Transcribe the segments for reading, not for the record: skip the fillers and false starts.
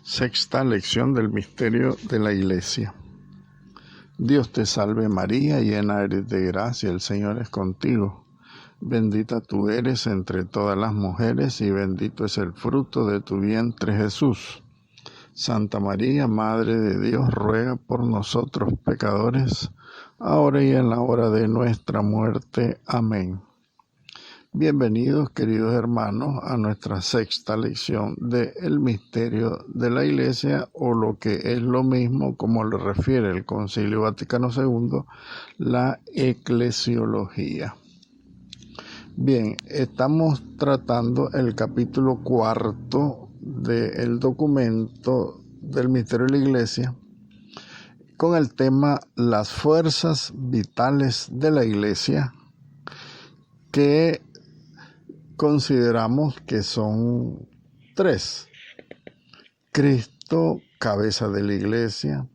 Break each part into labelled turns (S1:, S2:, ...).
S1: Sexta lección del misterio de la Iglesia. Dios te salve María, llena eres de gracia, el Señor es contigo. Bendita tú eres entre todas las mujeres y bendito es el fruto de tu vientre Jesús. Santa María, Madre de Dios, ruega por nosotros pecadores, ahora y en la hora de nuestra muerte. Amén. Bienvenidos, queridos hermanos, a nuestra sexta lección del misterio de la Iglesia, o lo que es lo mismo, como le refiere el Concilio Vaticano II, la eclesiología. Bien, estamos tratando el capítulo 4 del documento del misterio de la Iglesia con el tema las fuerzas vitales de la Iglesia, que consideramos que son 3. Cristo, cabeza de la Iglesia;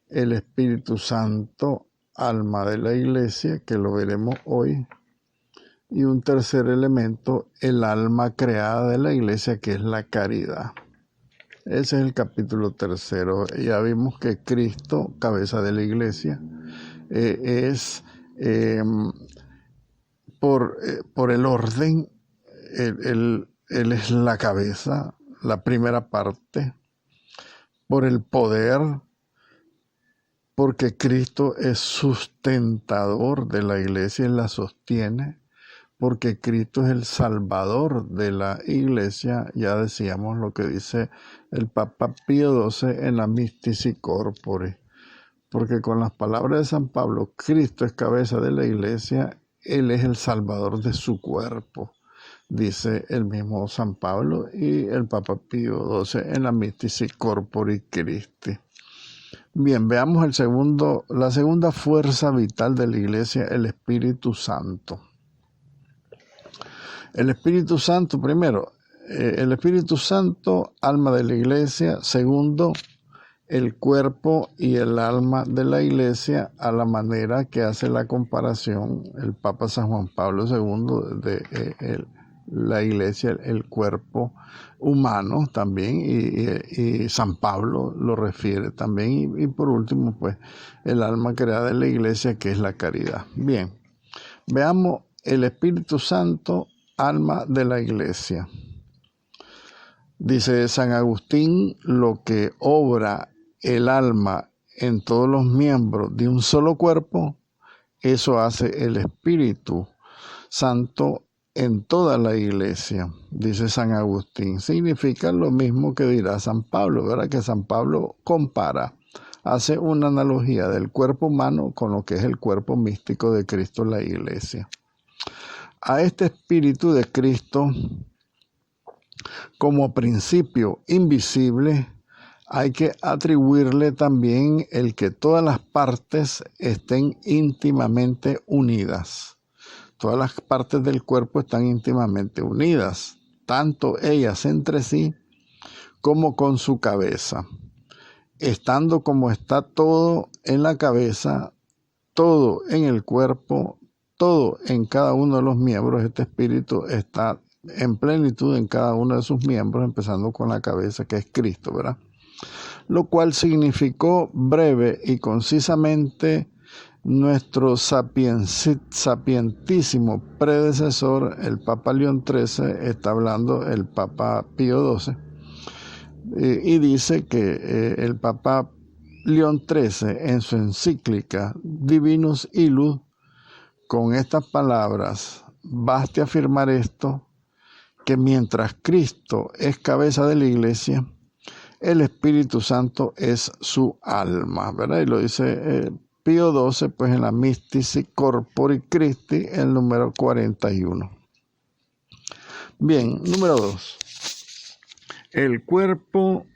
S1: el Espíritu Santo, alma de la Iglesia, que lo veremos hoy; y un tercer elemento, el alma creada de la Iglesia, que es la caridad. Ese es el capítulo 3. Ya vimos que Cristo, cabeza de la Iglesia, es por el orden, él es la cabeza, la primera parte; por el poder, porque Cristo es sustentador de la Iglesia y la sostiene; porque Cristo es el Salvador de la Iglesia. Ya decíamos lo que dice el Papa Pío XII en la Mystici Corpore, porque con las palabras de San Pablo, Cristo es cabeza de la Iglesia, Él es el Salvador de su cuerpo, dice el mismo San Pablo y el Papa Pío XII en la Mystici Corpore Christi. Bien, veamos la segunda fuerza vital de la Iglesia, el Espíritu Santo. El Espíritu Santo, primero, el Espíritu Santo, alma de la Iglesia; segundo, el cuerpo y el alma de la Iglesia, a la manera que hace la comparación el Papa San Juan Pablo II de la Iglesia, el cuerpo humano también, y San Pablo lo refiere también, y por último, pues, el alma creada de la Iglesia, que es la caridad. Bien, veamos el Espíritu Santo, alma de la Iglesia. Dice San Agustín: lo que obra el alma en todos los miembros de un solo cuerpo, eso hace el Espíritu Santo en toda la Iglesia, dice San Agustín. Significa lo mismo que dirá San Pablo, ¿verdad? Que San Pablo compara, hace una analogía del cuerpo humano con lo que es el cuerpo místico de Cristo, la Iglesia. A este Espíritu de Cristo, como principio invisible, hay que atribuirle también el que todas las partes estén íntimamente unidas. Todas las partes del cuerpo están íntimamente unidas, tanto ellas entre sí como con su cabeza. Estando como está todo en la cabeza, todo en el cuerpo, todo en cada uno de los miembros, este espíritu está en plenitud en cada uno de sus miembros, empezando con la cabeza, que es Cristo, ¿verdad? Lo cual significó breve y concisamente nuestro sapientísimo predecesor, el Papa León XIII, está hablando el Papa Pío XII, y dice que el Papa León XIII, en su encíclica Divinus Illud, con estas palabras: baste afirmar esto, que mientras Cristo es cabeza de la Iglesia, el Espíritu Santo es su alma, ¿verdad? Y lo dice Pío XII, pues, en la Mystici Corpore Christi, el número 41. Bien, número 2. El cuerpo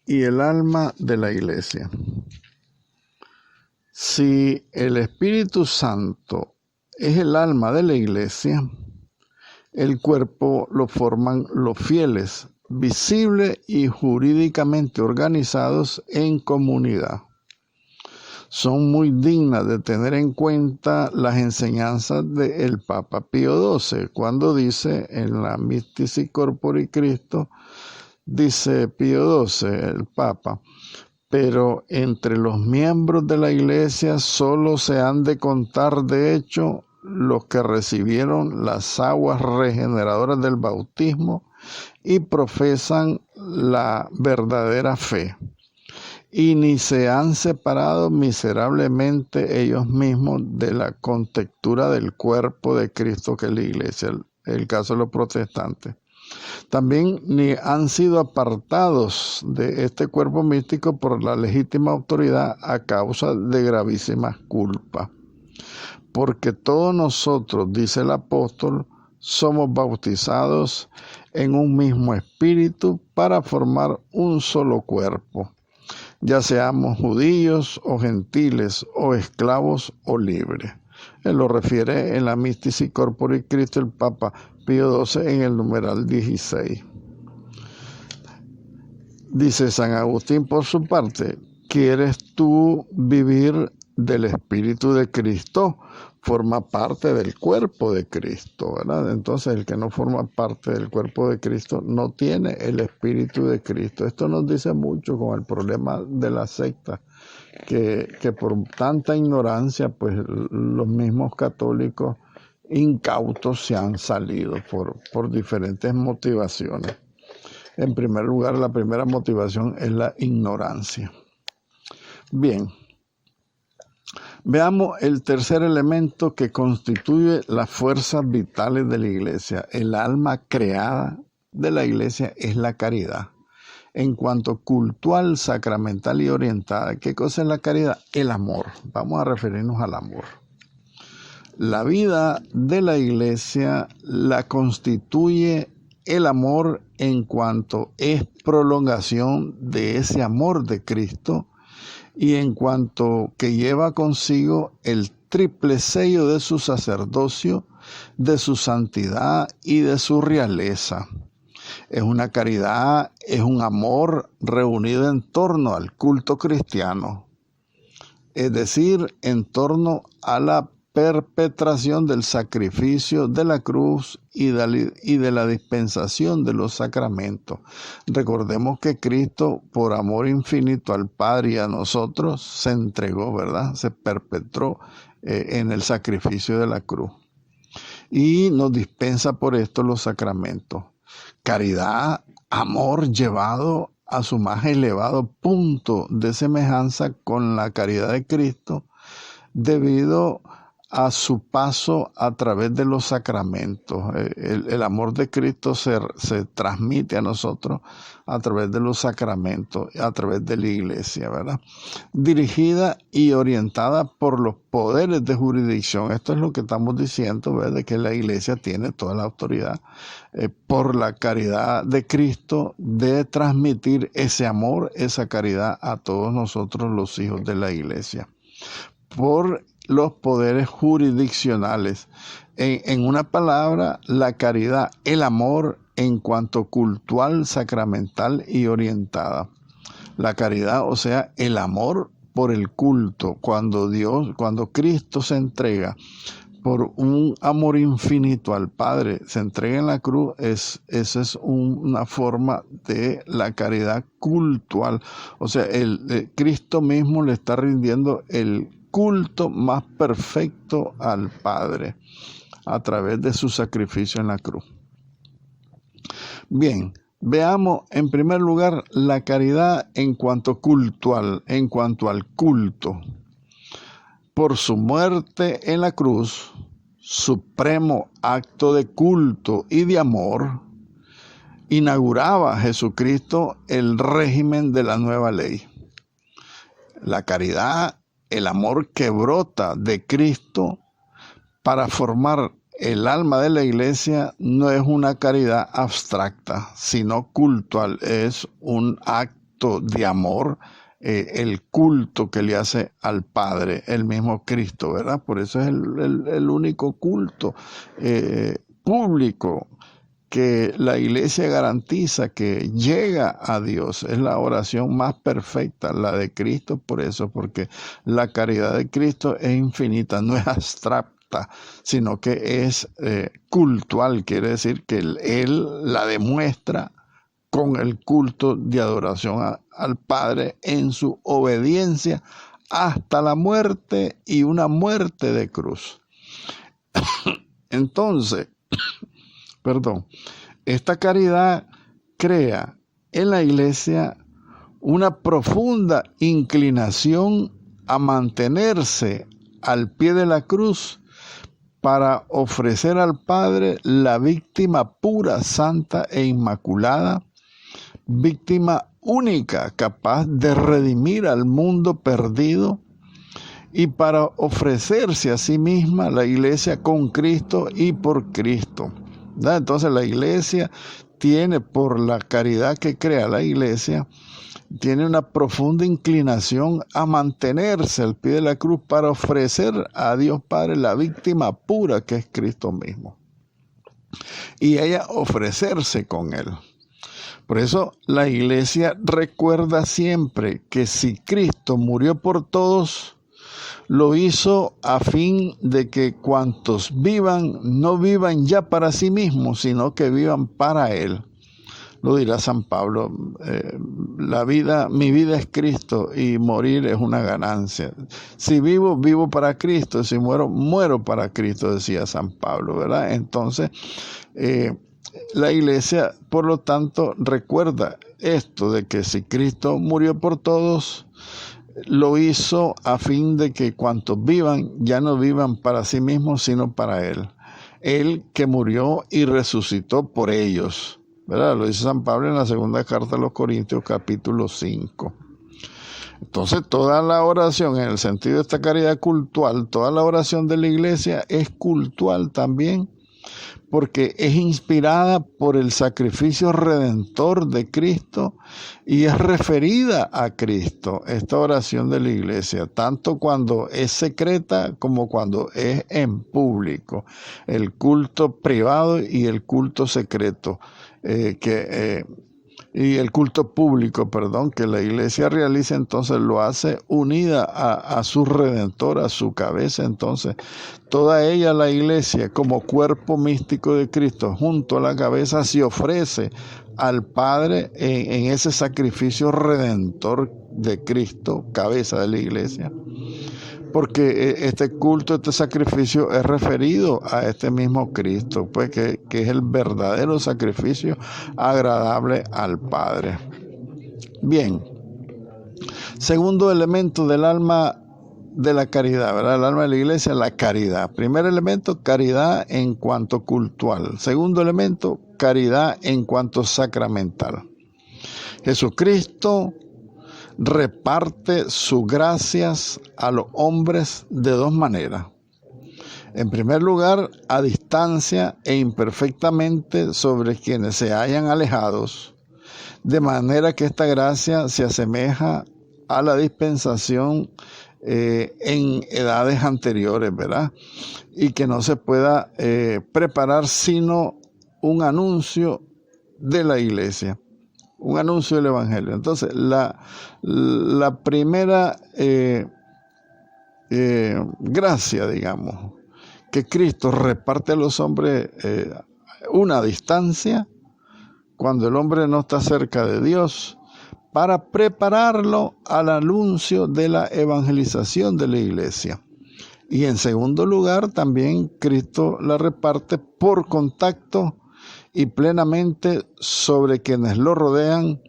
S1: y el alma de la Iglesia. Si el Espíritu Santo es el alma de la Iglesia, el cuerpo lo forman los fieles, visible y jurídicamente organizados en comunidad. Son muy dignas de tener en cuenta las enseñanzas del Papa Pío XII, cuando dice en la Mystici Corpore Christi Dice Pío XII, el Papa, pero entre los miembros de la Iglesia solo se han de contar, de hecho, los que recibieron las aguas regeneradoras del bautismo y profesan la verdadera fe. Y ni se han separado miserablemente ellos mismos de la contextura del cuerpo de Cristo que es la Iglesia, el caso de los protestantes. También ni han sido apartados de este cuerpo místico por la legítima autoridad a causa de gravísimas culpas. Porque todos nosotros, dice el apóstol, somos bautizados en un mismo espíritu para formar un solo cuerpo, ya seamos judíos o gentiles, o esclavos o libres. Él lo refiere en la Mystici Corpori Christi el Papa Pío XII en el numeral 16. Dice San Agustín por su parte, ¿quieres tú vivir del Espíritu de Cristo? Forma parte del cuerpo de Cristo, ¿verdad? Entonces el que no forma parte del cuerpo de Cristo no tiene el Espíritu de Cristo. Esto nos dice mucho con el problema de la secta, que por tanta ignorancia, pues los mismos católicos incautos se han salido por diferentes motivaciones. En primer lugar, la primera motivación es la ignorancia. Bien. Veamos el tercer elemento que constituye las fuerzas vitales de la Iglesia. El alma creada de la Iglesia es la caridad. En cuanto cultual, sacramental y orientada, ¿qué cosa es la caridad? El amor. Vamos a referirnos al amor. La vida de la Iglesia la constituye el amor en cuanto es prolongación de ese amor de Cristo, y en cuanto que lleva consigo el triple sello de su sacerdocio, de su santidad y de su realeza. Es una caridad, es un amor reunido en torno al culto cristiano, es decir, en torno a la perpetración del sacrificio de la cruz y de la dispensación de los sacramentos. Recordemos que Cristo, por amor infinito al Padre y a nosotros, se entregó, ¿verdad? Se perpetró en el sacrificio de la cruz. Y nos dispensa por esto los sacramentos. Caridad, amor llevado a su más elevado punto de semejanza con la caridad de Cristo, debido a su paso a través de los sacramentos. El amor de Cristo se transmite a nosotros a través de los sacramentos, a través de la Iglesia, ¿verdad? Dirigida y orientada por los poderes de jurisdicción. Esto es lo que estamos diciendo, ¿verdad? Que la Iglesia tiene toda la autoridad por la caridad de Cristo de transmitir ese amor, esa caridad a todos nosotros los hijos de la Iglesia. Por los poderes jurisdiccionales. En una palabra, la caridad, el amor en cuanto cultual, sacramental y orientada. La caridad, o sea, el amor por el culto. Cuando Cristo se entrega por un amor infinito al Padre, se entrega en la cruz, esa es una forma de la caridad cultual. O sea, Cristo mismo le está rindiendo el culto más perfecto al Padre a través de su sacrificio en la cruz. Bien, veamos en primer lugar la caridad en cuanto cultual, en cuanto al culto. Por su muerte en la cruz, supremo acto de culto y de amor, inauguraba Jesucristo el régimen de la nueva ley. La caridad, el amor que brota de Cristo para formar el alma de la Iglesia, no es una caridad abstracta, sino cultual. Es un acto de amor, el culto que le hace al Padre, el mismo Cristo, ¿verdad? Por eso es el único culto público que la Iglesia garantiza que llega a Dios. Es la oración más perfecta, la de Cristo, por eso, porque la caridad de Cristo es infinita, no es abstracta, sino que es cultual, quiere decir que Él la demuestra con el culto de adoración al Padre en su obediencia hasta la muerte y una muerte de cruz. Entonces, esta caridad crea en la Iglesia una profunda inclinación a mantenerse al pie de la cruz para ofrecer al Padre la víctima pura, santa e inmaculada, víctima única, capaz de redimir al mundo perdido, y para ofrecerse a sí misma la Iglesia con Cristo y por Cristo. ¿Verdad? Entonces la Iglesia tiene, por la caridad que crea la Iglesia, tiene una profunda inclinación a mantenerse al pie de la cruz para ofrecer a Dios Padre la víctima pura que es Cristo mismo. Y ella ofrecerse con Él. Por eso la Iglesia recuerda siempre que si Cristo murió por todos, lo hizo a fin de que cuantos vivan, no vivan ya para sí mismos, sino que vivan para Él. Lo dirá San Pablo, mi vida es Cristo y morir es una ganancia. Si vivo, vivo para Cristo, si muero, muero para Cristo, decía San Pablo, ¿verdad? Entonces, la Iglesia, por lo tanto, recuerda esto de que si Cristo murió por todos, lo hizo a fin de que cuantos vivan, ya no vivan para sí mismos, sino para Él. Él que murió y resucitó por ellos, ¿verdad? Lo dice San Pablo en la segunda carta a los Corintios, capítulo 5. Entonces, toda la oración, en el sentido de esta caridad cultual, toda la oración de la Iglesia es cultual también, porque es inspirada por el sacrificio redentor de Cristo y es referida a Cristo, esta oración de la Iglesia, tanto cuando es secreta como cuando es en público, el culto privado y el culto secreto, y el culto público, que la Iglesia realiza, entonces lo hace unida a su Redentor, a su cabeza. Entonces, toda ella, la Iglesia, como cuerpo místico de Cristo, junto a la cabeza, se ofrece al Padre en ese sacrificio redentor de Cristo, cabeza de la Iglesia. Porque este culto, este sacrificio es referido a este mismo Cristo, pues que es el verdadero sacrificio agradable al Padre. Bien, segundo elemento del alma de la caridad, ¿verdad? El alma de la Iglesia, la caridad. Primer elemento, caridad en cuanto cultual. Segundo elemento, caridad en cuanto sacramental. Jesucristo reparte sus gracias a los hombres de dos maneras. En primer lugar, a distancia e imperfectamente sobre quienes se hallan alejados, de manera que esta gracia se asemeja a la dispensación en edades anteriores, ¿verdad? Y que no se pueda preparar sino un anuncio de la Iglesia. Un anuncio del Evangelio. Entonces, la primera gracia, digamos, que Cristo reparte a los hombres una distancia, cuando el hombre no está cerca de Dios, para prepararlo al anuncio de la evangelización de la Iglesia. Y en segundo lugar, también Cristo la reparte por contacto y plenamente sobre quienes lo rodean,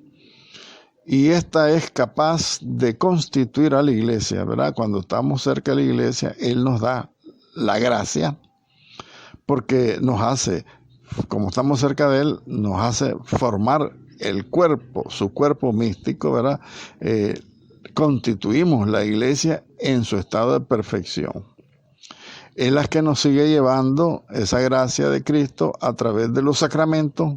S1: y esta es capaz de constituir a la Iglesia, ¿verdad? Cuando estamos cerca de la Iglesia, Él nos da la gracia, porque nos hace, como estamos cerca de Él, nos hace formar el cuerpo, su cuerpo místico, ¿verdad? Constituimos la Iglesia en su estado de perfección. Es la que nos sigue llevando esa gracia de Cristo a través de los sacramentos,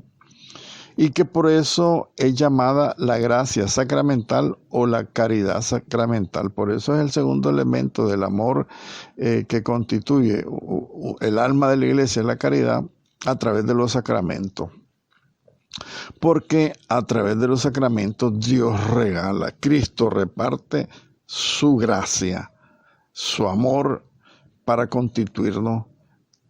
S1: y que por eso es llamada la gracia sacramental o la caridad sacramental. Por eso es el segundo elemento del amor que constituye el alma de la Iglesia, la caridad, a través de los sacramentos. Porque a través de los sacramentos Dios regala, Cristo reparte su gracia, su amor, para constituirnos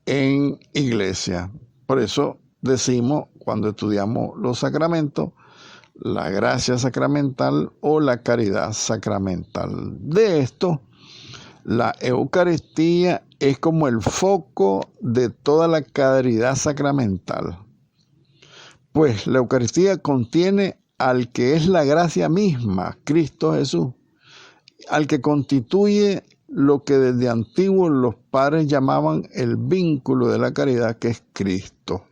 S1: en Iglesia. Por eso decimos cuando estudiamos los sacramentos, la gracia sacramental o la caridad sacramental. De esto, la Eucaristía es como el foco de toda la caridad sacramental. Pues la Eucaristía contiene al que es la gracia misma, Cristo Jesús, al que constituye lo que desde antiguo los padres llamaban el vínculo de la caridad, que es Cristo.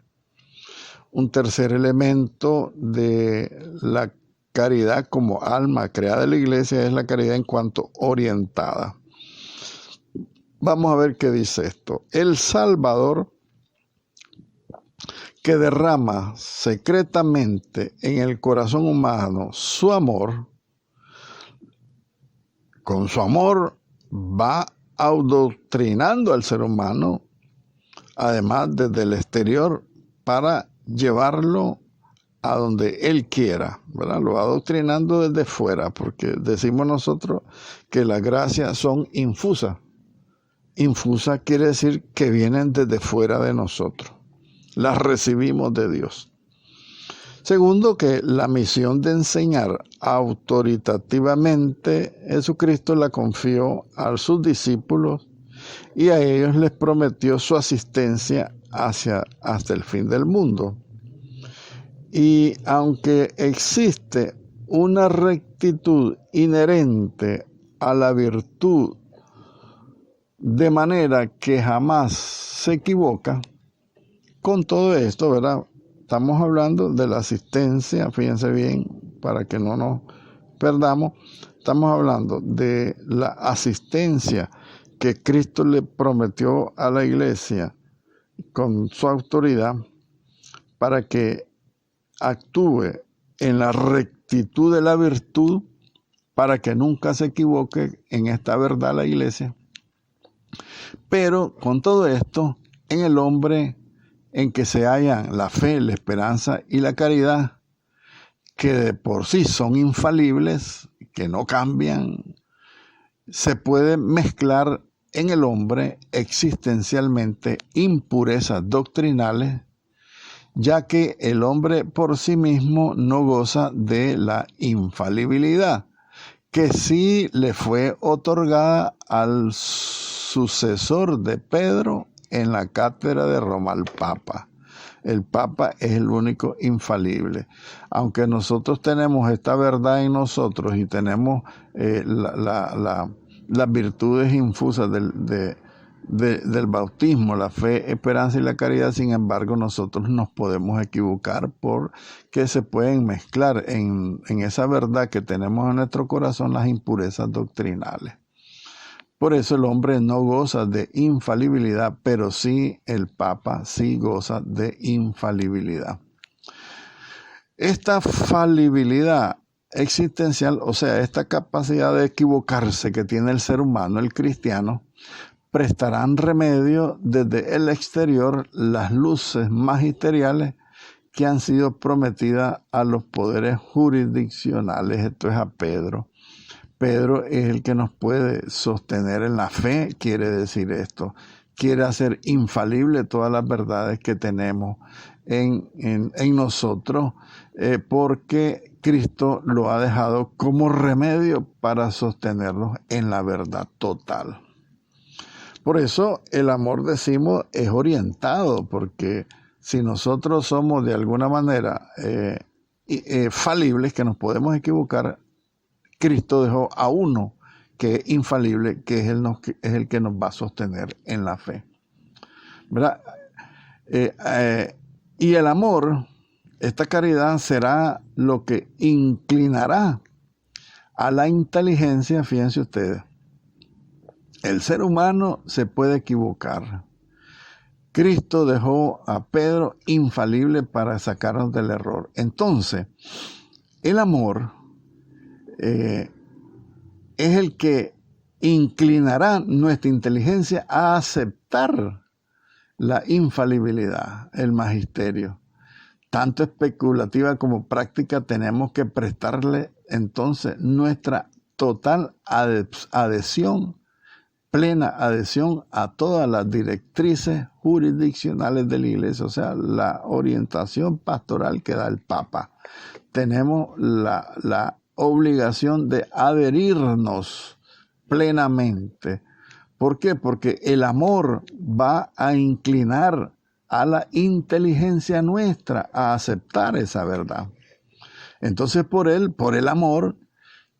S1: Un tercer elemento de la caridad como alma creada de la Iglesia es la caridad en cuanto orientada. Vamos a ver qué dice esto. El Salvador, que derrama secretamente en el corazón humano su amor, con su amor va adoctrinando al ser humano, además desde el exterior, para llevarlo a donde Él quiera, ¿verdad? Lo va adoctrinando desde fuera, porque decimos nosotros que las gracias son infusas. Infusa quiere decir que vienen desde fuera de nosotros. Las recibimos de Dios. Segundo, que la misión de enseñar autoritativamente Jesucristo la confió a sus discípulos y a ellos les prometió su asistencia hasta el fin del mundo. Y aunque existe una rectitud inherente a la virtud, de manera que jamás se equivoca, con todo esto, ¿verdad? Estamos hablando de la asistencia, fíjense bien, para que no nos perdamos, estamos hablando de la asistencia que Cristo le prometió a la Iglesia con su autoridad para que actúe en la rectitud de la virtud, para que nunca se equivoque en esta verdad la Iglesia. Pero con todo esto, en el hombre en que se hallan la fe, la esperanza y la caridad, que de por sí son infalibles, que no cambian, se puede mezclar en el hombre existencialmente impurezas doctrinales, ya que el hombre por sí mismo no goza de la infalibilidad, que sí le fue otorgada al sucesor de Pedro en la cátedra de Roma, al Papa. El Papa es el único infalible. Aunque nosotros tenemos esta verdad en nosotros y tenemos las virtudes infusas del bautismo, la fe, esperanza y la caridad, sin embargo, nosotros nos podemos equivocar porque se pueden mezclar en esa verdad que tenemos en nuestro corazón las impurezas doctrinales. Por eso el hombre no goza de infalibilidad, pero sí el Papa sí goza de infalibilidad. Esta falibilidad existencial, o sea, esta capacidad de equivocarse que tiene el ser humano, el cristiano, prestarán remedio desde el exterior las luces magisteriales que han sido prometidas a los poderes jurisdiccionales, esto es a Pedro. Pedro es el que nos puede sostener en la fe, quiere decir esto. Quiere hacer infalible todas las verdades que tenemos en nosotros, porque Cristo lo ha dejado como remedio para sostenernos en la verdad total. Por eso el amor, decimos, es orientado, porque si nosotros somos de alguna manera falibles, que nos podemos equivocar, Cristo dejó a uno que es infalible, que es el que nos va a sostener en la fe, ¿verdad? Y el amor, esta caridad, será lo que inclinará a la inteligencia. Fíjense ustedes, el ser humano se puede equivocar. Cristo dejó a Pedro infalible para sacarnos del error. Entonces, el amor es el que inclinará nuestra inteligencia a aceptar la infalibilidad, el magisterio. Tanto especulativa como práctica, tenemos que prestarle entonces nuestra total adhesión plena adhesión a todas las directrices jurisdiccionales de la Iglesia, o sea, la orientación pastoral que da el Papa. Tenemos la obligación de adherirnos plenamente. ¿Por qué? Porque el amor va a inclinar a la inteligencia nuestra a aceptar esa verdad. Entonces por el amor,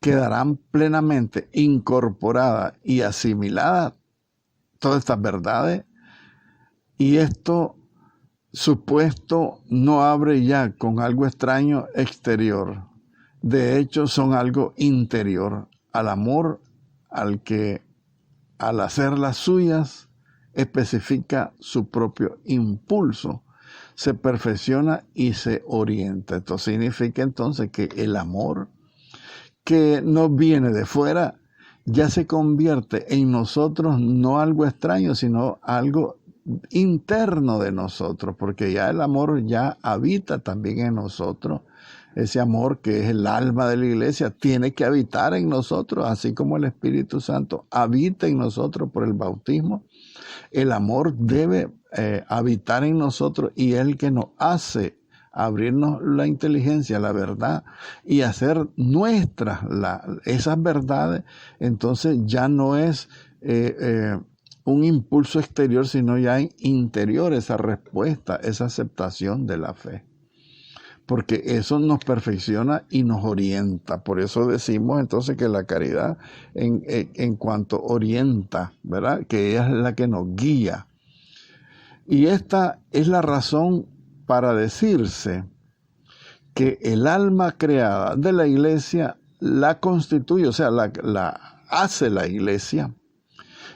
S1: quedarán plenamente incorporadas y asimiladas todas estas verdades, y esto supuesto no abre ya con algo extraño exterior. De hecho, son algo interior al amor, al que al hacer las suyas especifica su propio impulso, se perfecciona y se orienta. Esto significa entonces que el amor que nos viene de fuera ya se convierte en nosotros no algo extraño, sino algo interno de nosotros, porque ya el amor ya habita también en nosotros. Ese amor que es el alma de la Iglesia tiene que habitar en nosotros, así como el Espíritu Santo habita en nosotros por el bautismo. El amor debe habitar en nosotros, y es el que nos hace abrirnos la inteligencia, la verdad, y hacer nuestras esas verdades. Entonces ya no es un impulso exterior, sino ya interior, esa respuesta, esa aceptación de la fe. Porque eso nos perfecciona y nos orienta. Por eso decimos entonces que la caridad en cuanto orienta, ¿verdad? Que ella es la que nos guía. Y esta es la razón para decirse que el alma creada de la Iglesia la constituye, o sea, la hace la Iglesia,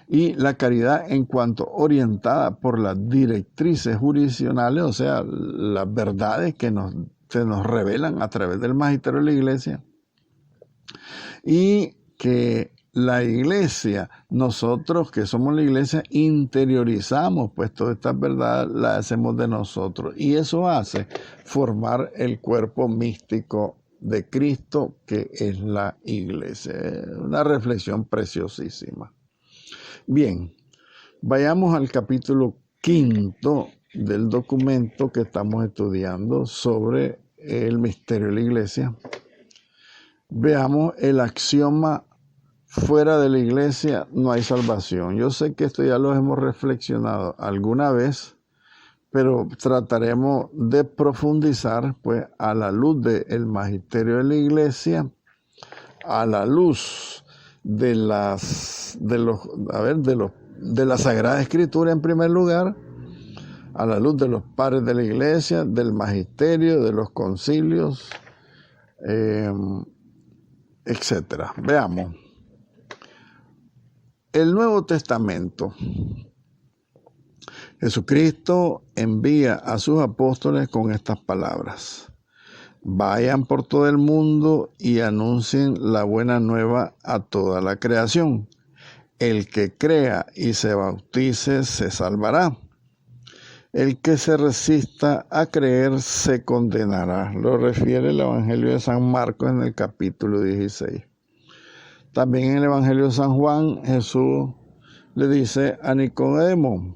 S1: y la caridad en cuanto orientada por las directrices jurisdiccionales, o sea, las verdades que se nos revelan a través del magisterio de la Iglesia, y que la Iglesia, nosotros que somos la Iglesia, interiorizamos pues todas estas verdades, las hacemos de nosotros, y eso hace formar el cuerpo místico de Cristo, que es la Iglesia. Una reflexión preciosísima. Bien, vayamos al capítulo 5 del documento que estamos estudiando sobre el misterio de la Iglesia. Veamos el axioma: fuera de la Iglesia no hay salvación. Yo sé que esto ya lo hemos reflexionado alguna vez, pero trataremos de profundizar pues a la luz del magisterio de la Iglesia, a la luz de la Sagrada Escritura en primer lugar, a la luz de los padres de la Iglesia, del magisterio, de los concilios, etcétera. Veamos. El Nuevo Testamento. Jesucristo envía a sus apóstoles con estas palabras: vayan por todo el mundo y anuncien la buena nueva a toda la creación. El que crea y se bautice se salvará. El que se resista a creer se condenará. Lo refiere el Evangelio de San Marcos en el capítulo 16. También en el Evangelio de San Juan, Jesús le dice a Nicodemo: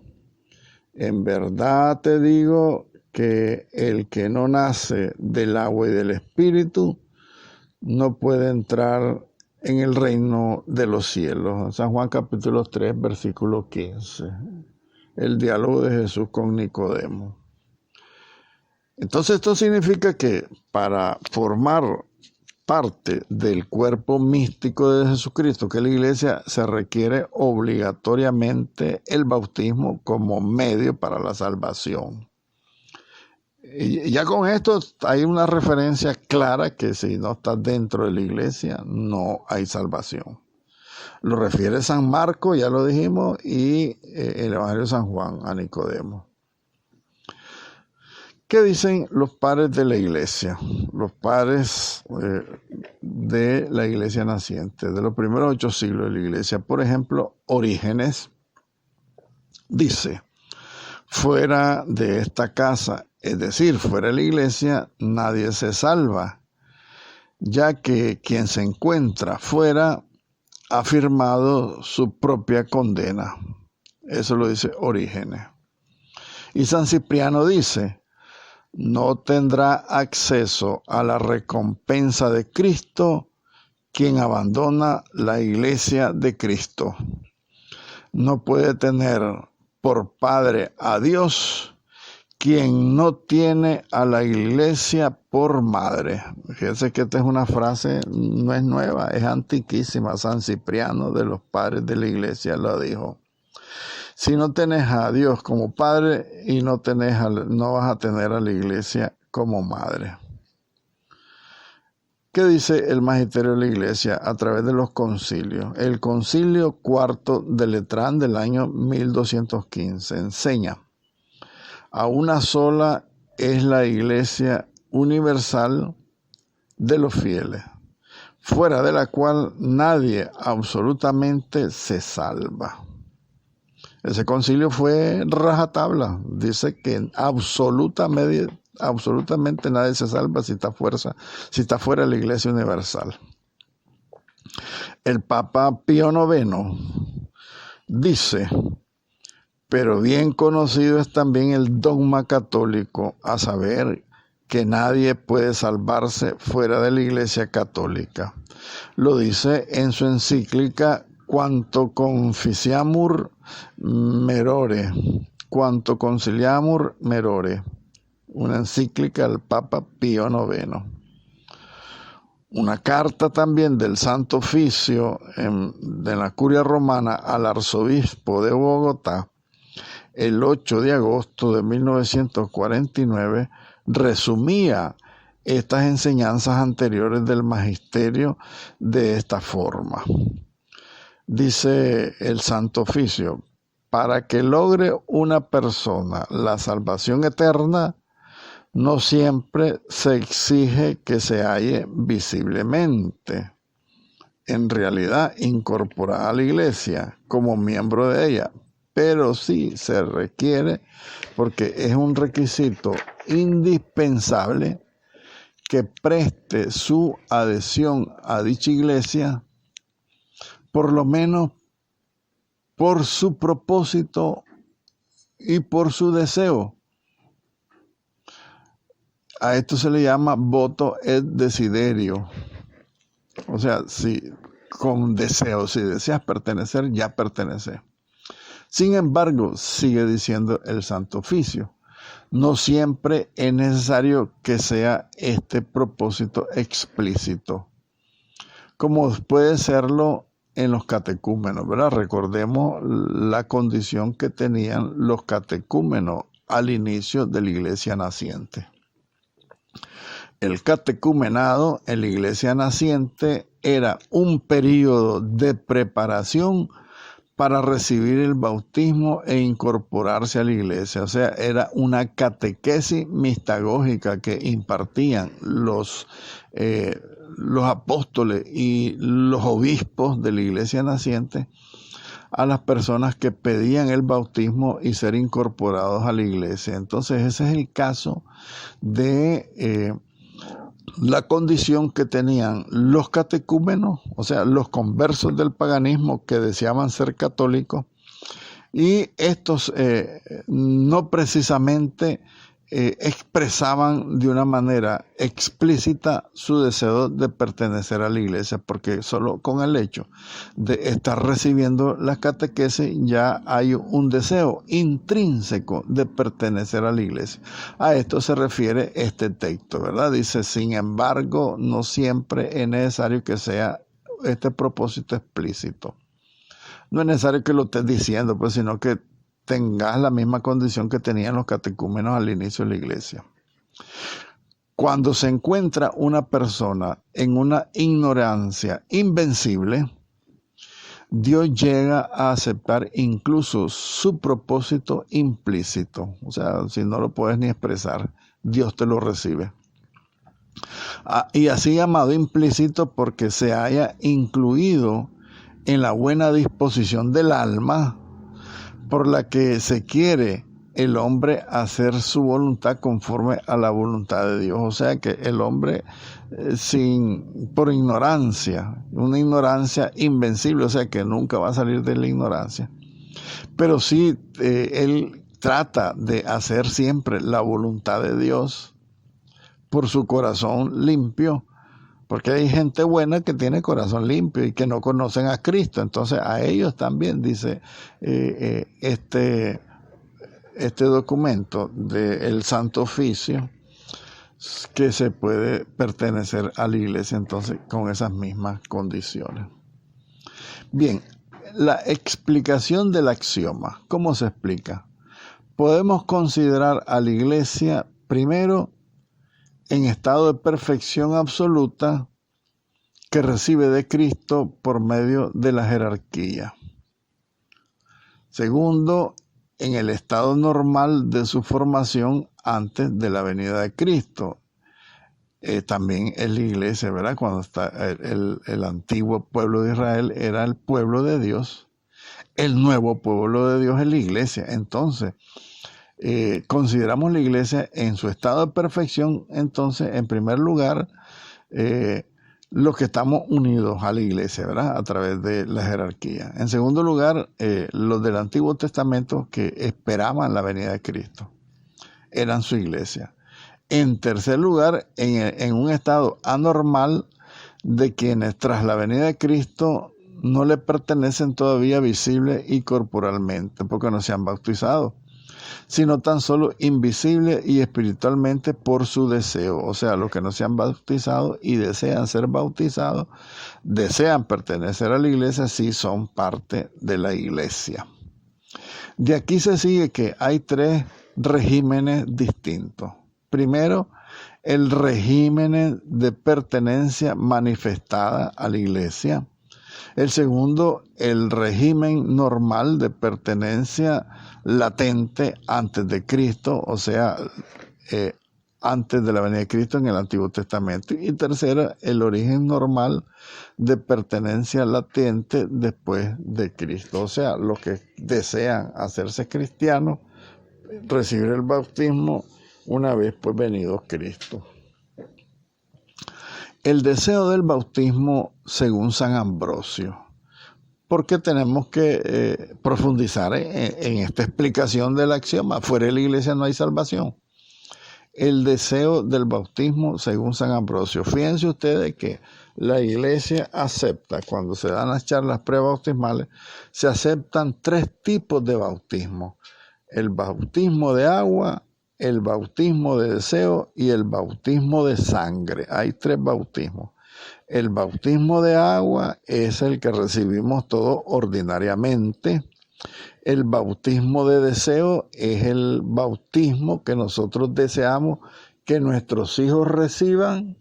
S1: en verdad te digo que el que no nace del agua y del Espíritu no puede entrar en el reino de los cielos. San Juan capítulo 3, versículo 15. El diálogo de Jesús con Nicodemo. Entonces esto significa que para formar parte del cuerpo místico de Jesucristo, que es la Iglesia, se requiere obligatoriamente el bautismo como medio para la salvación. Y ya con esto hay una referencia clara que si no estás dentro de la Iglesia no hay salvación. Lo refiere San Marcos, ya lo dijimos, y el Evangelio de San Juan a Nicodemo. ¿Qué dicen los padres de la Iglesia? Los padres de la Iglesia naciente, de los primeros 8 siglos de la Iglesia. Por ejemplo, Orígenes dice: fuera de esta casa, es decir, fuera de la Iglesia, nadie se salva, ya que quien se encuentra fuera ha firmado su propia condena. Eso lo dice Orígenes. Y San Cipriano dice: no tendrá acceso a la recompensa de Cristo quien abandona la iglesia de Cristo. No puede tener por padre a Dios quien no tiene a la iglesia por madre. Fíjense que esta es una frase, no es nueva, es antiquísima. San Cipriano, de los padres de la iglesia, lo dijo. Si no tenés a Dios como padre y no vas a tener a la iglesia como madre. ¿Qué dice el magisterio de la iglesia a través de los concilios? El concilio cuarto de Letrán del año 1215 enseña: a una sola es la iglesia universal de los fieles, fuera de la cual nadie absolutamente se salva. Ese concilio fue rajatabla. Dice que absolutamente nadie se salva si está fuera de la iglesia universal. El Papa Pío IX dice: pero bien conocido es también el dogma católico, a saber que nadie puede salvarse fuera de la Iglesia Católica. Lo dice en su encíclica Quanto Conciliamur Merore, una encíclica del Papa Pío IX. Una carta también del Santo Oficio de la Curia Romana al arzobispo de Bogotá, el 8 de agosto de 1949, resumía estas enseñanzas anteriores del magisterio de esta forma. Dice el Santo Oficio: para que logre una persona la salvación eterna, no siempre se exige que se halle visiblemente, en realidad incorporada a la iglesia como miembro de ella, pero sí se requiere, porque es un requisito indispensable, que preste su adhesión a dicha iglesia, por lo menos por su propósito y por su deseo. A esto se le llama voto et desiderio. O sea, si con deseo, si deseas pertenecer, ya perteneces. Sin embargo, sigue diciendo el Santo Oficio, no siempre es necesario que sea este propósito explícito, como puede serlo en los catecúmenos, ¿verdad? Recordemos la condición que tenían los catecúmenos al inicio de la iglesia naciente. El catecumenado en la iglesia naciente era un periodo de preparación para recibir el bautismo e incorporarse a la iglesia. O sea, era una catequesis mistagógica que impartían los apóstoles y los obispos de la iglesia naciente a las personas que pedían el bautismo y ser incorporados a la iglesia. Entonces, ese es el caso de la condición que tenían los catecúmenos, o sea, los conversos del paganismo que deseaban ser católicos, y estos no precisamente expresaban de una manera explícita su deseo de pertenecer a la iglesia, porque solo con el hecho de estar recibiendo la catequesis ya hay un deseo intrínseco de pertenecer a la iglesia. A esto se refiere este texto, ¿verdad? Dice: sin embargo, no siempre es necesario que sea este propósito explícito. No es necesario que lo estés diciendo, pues, sino que tengas la misma condición que tenían los catecúmenos al inicio de la iglesia. Cuando se encuentra una persona en una ignorancia invencible, Dios llega a aceptar incluso su propósito implícito. O sea, si no lo puedes ni expresar, Dios te lo recibe. Y así llamado implícito porque se haya incluido en la buena disposición del alma por la que se quiere el hombre hacer su voluntad conforme a la voluntad de Dios. O sea que el hombre por ignorancia, una ignorancia invencible, o sea que nunca va a salir de la ignorancia. Pero sí, él trata de hacer siempre la voluntad de Dios por su corazón limpio, porque hay gente buena que tiene corazón limpio y que no conocen a Cristo. Entonces a ellos también dice este documento del Santo Oficio que se puede pertenecer a la iglesia entonces con esas mismas condiciones. Bien, la explicación del axioma. ¿Cómo se explica? Podemos considerar a la iglesia primero en estado de perfección absoluta que recibe de Cristo por medio de la jerarquía. Segundo, en el estado normal de su formación antes de la venida de Cristo. También es la iglesia, ¿verdad? Cuando está el antiguo pueblo de Israel era el pueblo de Dios. El nuevo pueblo de Dios es la iglesia. Entonces, consideramos la iglesia en su estado de perfección. Entonces, en primer lugar, los que estamos unidos a la iglesia, ¿verdad? A través de la jerarquía. En segundo lugar, los del Antiguo Testamento que esperaban la venida de Cristo. Eran su iglesia. En tercer lugar, en un estado anormal de quienes tras la venida de Cristo no le pertenecen todavía visible y corporalmente, porque no se han bautizado, sino tan solo invisible y espiritualmente por su deseo. O sea, los que no se han bautizado y desean ser bautizados, desean pertenecer a la iglesia, sí son parte de la iglesia. De aquí se sigue que hay tres regímenes distintos. Primero, el régimen de pertenencia manifestada a la iglesia. El segundo, el régimen normal de pertenencia latente antes de Cristo, o sea, antes de la venida de Cristo en el Antiguo Testamento. Y tercero, el origen normal de pertenencia latente después de Cristo. O sea, los que desean hacerse cristianos, recibir el bautismo una vez pues venido Cristo. El deseo del bautismo según San Ambrosio. ¿Por qué tenemos que profundizar en esta explicación del axioma? Fuera de la iglesia no hay salvación. El deseo del bautismo según San Ambrosio. Fíjense ustedes que la iglesia acepta, cuando se dan las charlas prebautismales, se aceptan tres tipos de bautismo. El bautismo de agua, el bautismo de deseo y el bautismo de sangre. Hay tres bautismos. El bautismo de agua es el que recibimos todos ordinariamente. El bautismo de deseo es el bautismo que nosotros deseamos que nuestros hijos reciban,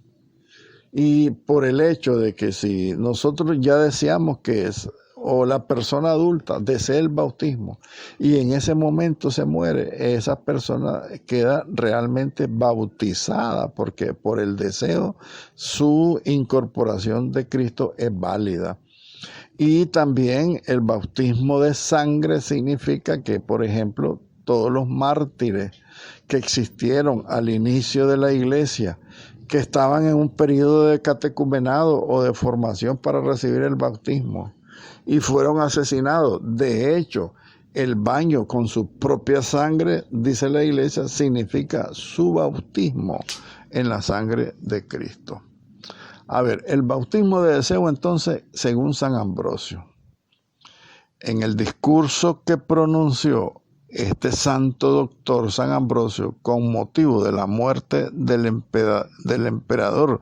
S1: y por el hecho de que si nosotros ya deseamos que o la persona adulta desea el bautismo y en ese momento se muere, esa persona queda realmente bautizada, porque por el deseo su incorporación de Cristo es válida. Y también el bautismo de sangre significa que, por ejemplo, todos los mártires que existieron al inicio de la iglesia, que estaban en un periodo de catecumenado o de formación para recibir el bautismo y fueron asesinados. De hecho, el baño con su propia sangre, dice la iglesia, significa su bautismo en la sangre de Cristo. A ver, el bautismo de deseo entonces, según San Ambrosio. En el discurso que pronunció este santo doctor San Ambrosio con motivo de la muerte del emperador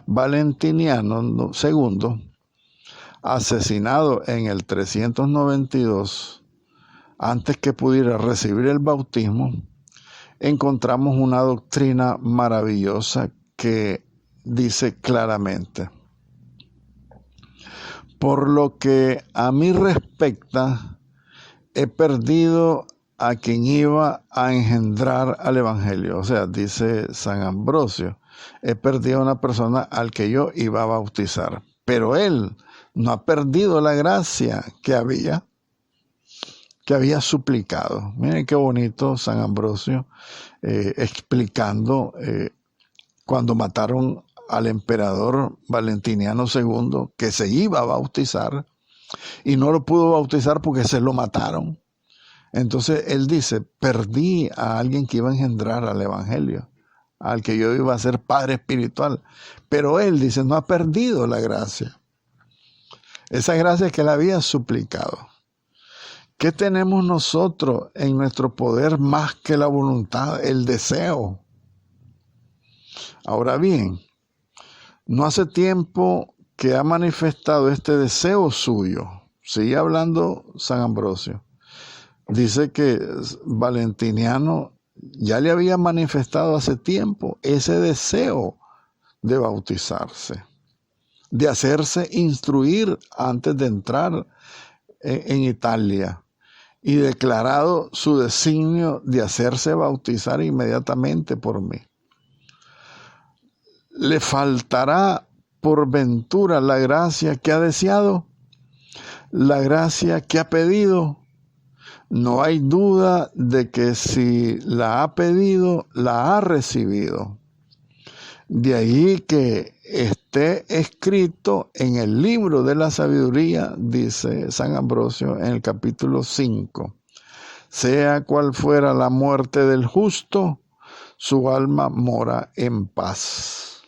S1: Valentiniano II, asesinado en el 392, antes que pudiera recibir el bautismo, encontramos una doctrina maravillosa que dice claramente: por lo que a mí respecta, he perdido a quien iba a engendrar al Evangelio. O sea, dice San Ambrosio, he perdido a una persona al que yo iba a bautizar, pero él no ha perdido la gracia que había. que había suplicado. Miren qué bonito San Ambrosio explicando cuando mataron al emperador Valentiniano II, que se iba a bautizar y no lo pudo bautizar porque se lo mataron. Entonces él dice, perdí a alguien que iba a engendrar al evangelio, al que yo iba a ser padre espiritual. Pero él dice, no ha perdido la gracia. Esa gracia que él había suplicado. ¿Qué tenemos nosotros en nuestro poder más que la voluntad, el deseo? Ahora bien, no hace tiempo que ha manifestado este deseo suyo. Sigue hablando San Ambrosio. Dice que Valentiniano ya le había manifestado hace tiempo ese deseo de bautizarse, de hacerse instruir antes de entrar en Italia, y declarado su designio de hacerse bautizar inmediatamente por mí. ¿Le faltará por ventura la gracia que ha deseado? ¿La gracia que ha pedido? No hay duda de que si la ha pedido, la ha recibido. De ahí que esté escrito en el libro de la sabiduría, dice San Ambrosio en el capítulo 5, sea cual fuera la muerte del justo, su alma mora en paz.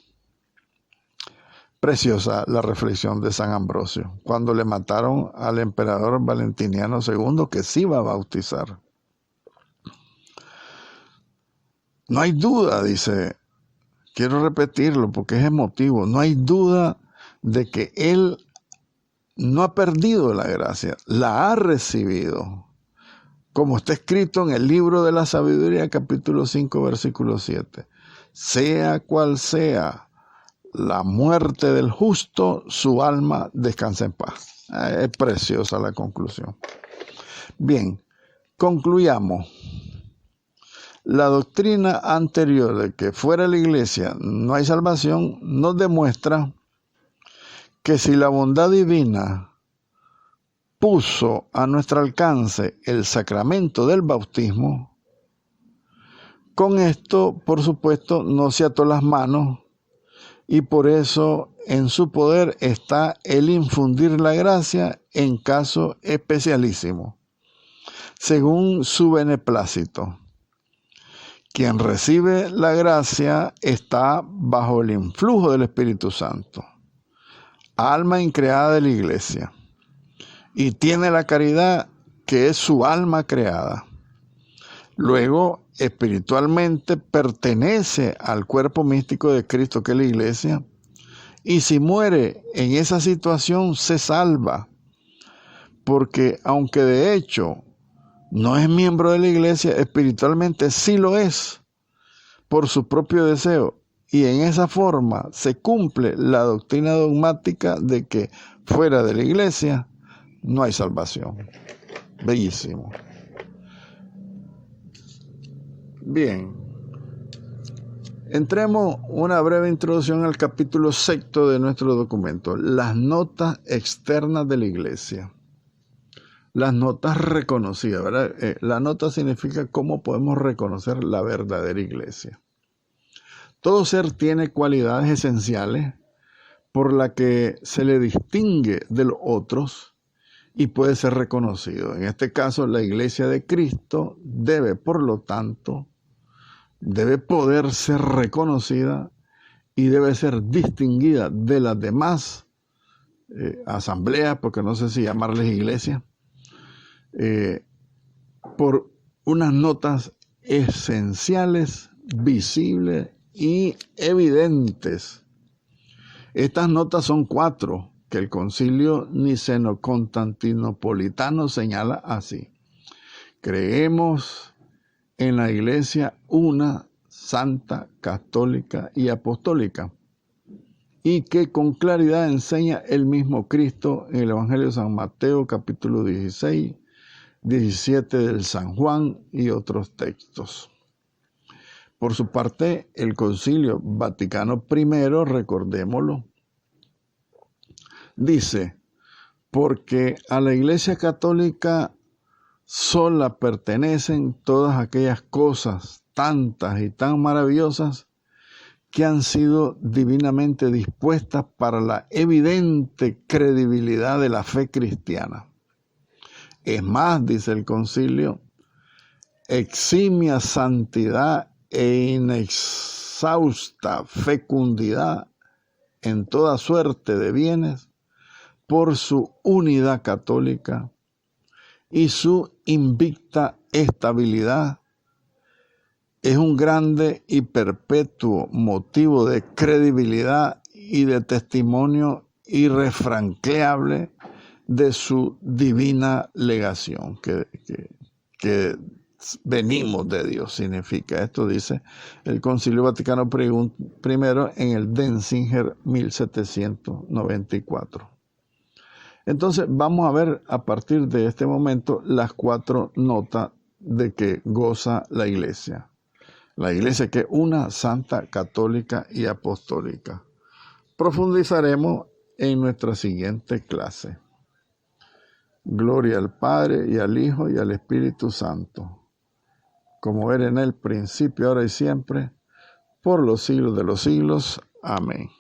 S1: Preciosa la reflexión de San Ambrosio, cuando le mataron al emperador Valentiniano II, que se iba a bautizar. No hay duda, dice, quiero repetirlo porque es emotivo, no hay duda de que él no ha perdido la gracia, la ha recibido. Como está escrito en el libro de la sabiduría, capítulo 5, versículo 7. Sea cual sea la muerte del justo, su alma descansa en paz. Es preciosa la conclusión. Bien, concluyamos. La doctrina anterior de que fuera de la iglesia no hay salvación nos demuestra que si la bondad divina puso a nuestro alcance el sacramento del bautismo, con esto, por supuesto, no se ató las manos y por eso en su poder está el infundir la gracia en caso especialísimo, según su beneplácito. Quien recibe la gracia está bajo el influjo del Espíritu Santo, alma increada de la iglesia, y tiene la caridad que es su alma creada. Luego, espiritualmente pertenece al cuerpo místico de Cristo, que es la iglesia, y si muere en esa situación se salva, porque aunque de hecho no es miembro de la iglesia, espiritualmente sí lo es, por su propio deseo, y en esa forma se cumple la doctrina dogmática de que fuera de la iglesia no hay salvación. Bellísimo. Bien, entremos una breve introducción al capítulo 6 de nuestro documento, las notas externas de la iglesia. Las notas reconocidas, ¿verdad? La nota significa cómo podemos reconocer la verdadera iglesia. Todo ser tiene cualidades esenciales por las que se le distingue de los otros y puede ser reconocido. En este caso, la iglesia de Cristo debe, por lo tanto, debe poder ser reconocida y debe ser distinguida de las demás asambleas, porque no sé si llamarles iglesias, por unas notas esenciales, visibles y evidentes. Estas notas son 4, que el concilio niceno-constantinopolitano señala así. Creemos en la iglesia una, santa, católica y apostólica, y que con claridad enseña el mismo Cristo en el Evangelio de San Mateo, capítulo 16, 17 del San Juan y otros textos. Por su parte, el Concilio Vaticano I, recordémoslo, dice, porque a la Iglesia Católica sola pertenecen todas aquellas cosas tantas y tan maravillosas que han sido divinamente dispuestas para la evidente credibilidad de la fe cristiana. Es más, dice el concilio, eximia santidad e inexhausta fecundidad en toda suerte de bienes por su unidad católica y su invicta estabilidad, es un grande y perpetuo motivo de credibilidad y de testimonio irrefranqueable de su divina legación, que venimos de Dios, significa. Esto dice el Concilio Vaticano I en el Denzinger 1794. Entonces vamos a ver a partir de este momento las 4 notas de que goza la Iglesia. La Iglesia que es una, santa, católica y apostólica. Profundizaremos en nuestra siguiente clase. Gloria al Padre y al Hijo y al Espíritu Santo, como era en el principio, ahora y siempre, por los siglos de los siglos. Amén.